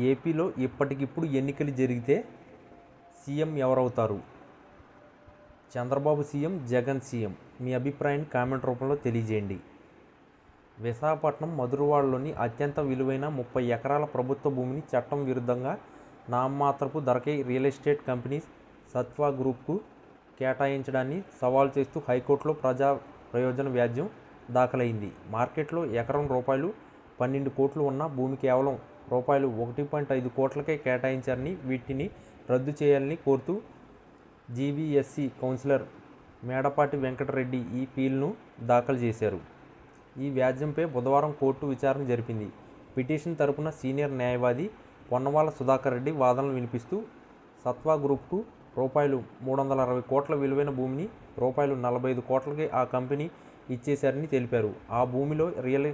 ఏపీలో ఇప్పటికిప్పుడు ఎన్నికలు జరిగితే సీఎం ఎవరవుతారు? Chandrababu CM, Jagan CM? మీ అభిప్రాయాన్ని కామెంట్ రూపంలో తెలియజేయండి. విశాఖపట్నం మధురవాడలోని అత్యంత విలువైన 30 ఎకరాల ప్రభుత్వ భూమిని చట్టం విరుద్ధంగా నామమాత్రపు ధరకే రియల్ ఎస్టేట్ కంపెనీ సత్వా గ్రూప్కు కేటాయించడాన్ని సవాల్ చేస్తూ హైకోర్టులో ప్రజా ప్రయోజన వ్యాజ్యం దాఖలైంది. మార్కెట్లో ఎకరం ₹12 కోట్లు ఉన్న భూమి కేవలం ₹1.5 కోట్లకే కేటాయించారని, వీటిని రద్దు చేయాలని కోరుతూ జీవీఎస్సీ కౌన్సిలర్ మేడపాటి వెంకటరెడ్డి ఈ పిల్ను దాఖలు చేశారు. ఈ వ్యాజ్యంపై బుధవారం కోర్టు విచారణ జరిపింది. పిటిషన్ తరపున సీనియర్ న్యాయవాది పొన్నవాళ్ల సుధాకర్ రెడ్డి వాదనలు వినిపిస్తూ సత్వా గ్రూప్కు ₹360 కోట్ల విలువైన భూమిని ₹45 కోట్లకే ఆ కంపెనీ ఇచ్చేశారని తెలిపారు. ఆ భూమిలో రియల్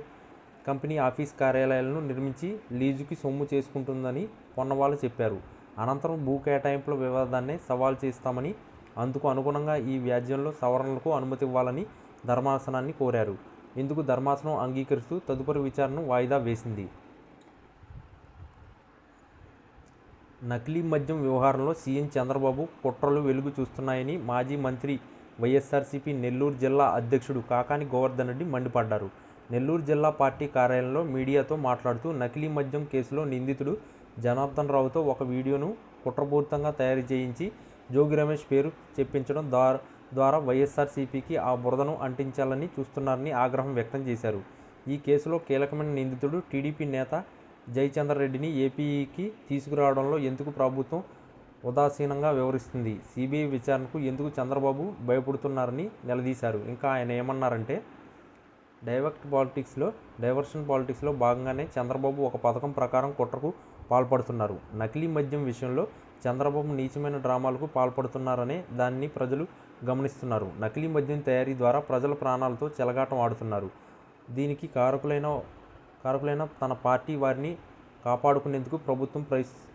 కంపెనీ ఆఫీస్ కార్యాలయాలను నిర్మించి లీజుకి సొమ్ము చేసుకుంటుందని పొన్నవాళ్లు చెప్పారు. అనంతరం భూ కేటాయింపుల వివాదాన్ని సవాల్ చేస్తామని, అందుకు అనుగుణంగా ఈ వ్యాజ్యంలో సవరణలకు అనుమతి ఇవ్వాలని ధర్మాసనాన్ని కోరారు. ఇందుకు ధర్మాసనం అంగీకరిస్తూ తదుపరి విచారణను వాయిదా వేసింది. నకిలీ మద్యం వ్యవహారంలో సీఎం చంద్రబాబు కుట్రలు వెలుగు చూస్తున్నాయని మాజీ మంత్రి, వైఎస్ఆర్సీపీ నెల్లూరు జిల్లా అధ్యక్షుడు కాకాని గోవర్ధన్ రెడ్డి మండిపడ్డారు. నెల్లూరు జిల్లా పార్టీ కార్యాలయంలో మీడియాతో మాట్లాడుతూ నకిలీ మద్యం కేసులో నిందితుడు జనార్దన్ రావుతో ఒక వీడియోను కుట్రపూరితంగా తయారు చేయించి జోగి రమేష్ పేరు చెప్పించడం ద్వారా వైఎస్ఆర్సీపీకి ఆ బురదను అంటించాలని చూస్తున్నారని ఆగ్రహం వ్యక్తం చేశారు. ఈ కేసులో కీలకమైన నిందితుడు టీడీపీ నేత జయచంద్రరెడ్డిని ఏపీకి తీసుకురావడంలో ఎందుకు ప్రభుత్వం ఉదాసీనంగా వ్యవహరిస్తుంది? సిబిఐ విచారణకు ఎందుకు చంద్రబాబు భయపడుతున్నారని నిలదీశారు. ఇంకా ఆయన ఏమన్నారంటే, డైవర్షన్ పాలిటిక్స్లో భాగంగానే చంద్రబాబు ఒక పథకం ప్రకారం కుట్రకు పాల్పడుతున్నారు. నకిలీ మద్యం విషయంలో చంద్రబాబు నీచమైన డ్రామాలకు పాల్పడుతున్నారనే దాన్ని ప్రజలు గమనిస్తున్నారు. నకిలీ మద్యం తయారీ ద్వారా ప్రజల ప్రాణాలతో చెలగాటం ఆడుతున్నారు. దీనికి కారకులైన తన పార్టీ వారిని కాపాడుకునేందుకు ప్రభుత్వం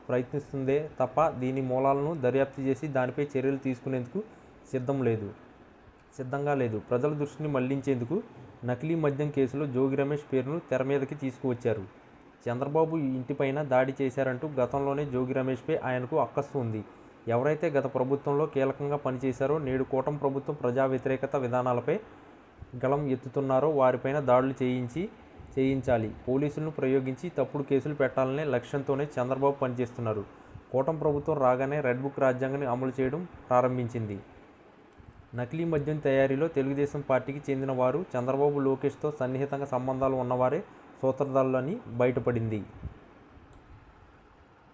ప్రయత్నిస్తుందే తప్ప దీని మూలాలను దర్యాప్తు చేసి దానిపై చర్యలు తీసుకునేందుకు సిద్ధంగా లేదు. ప్రజల దృష్టిని మళ్లించేందుకు నకిలీ మద్యం కేసులో జోగి రమేష్ పేరును తెర మీదకి తీసుకువచ్చారు. చంద్రబాబు ఇంటిపైన దాడి చేశారంటూ గతంలోనే జోగి రమేష్పై ఆయనకు అక్కసు ఉంది. ఎవరైతే గత ప్రభుత్వంలో కీలకంగా పనిచేశారో నేడు కూటమి ప్రభుత్వం ప్రజా వ్యతిరేకత విధానాలపై గళం ఎత్తుతున్నారో వారిపైన దాడులు చేయించాలి, పోలీసులను ప్రయోగించి తప్పుడు కేసులు పెట్టాలనే లక్ష్యంతోనే చంద్రబాబు పనిచేస్తున్నారు. కూటమి ప్రభుత్వం రాగానే రెడ్ బుక్ రాజ్యాంగాన్ని అమలు చేయడం ప్రారంభించింది. నకిలీ మద్యం తయారీలో తెలుగుదేశం పార్టీకి చెందిన వారు చంద్రబాబు, లోకేష్తో సన్నిహితంగా సంబంధాలు ఉన్నవారే సూత్రధారులని బయటపడింది.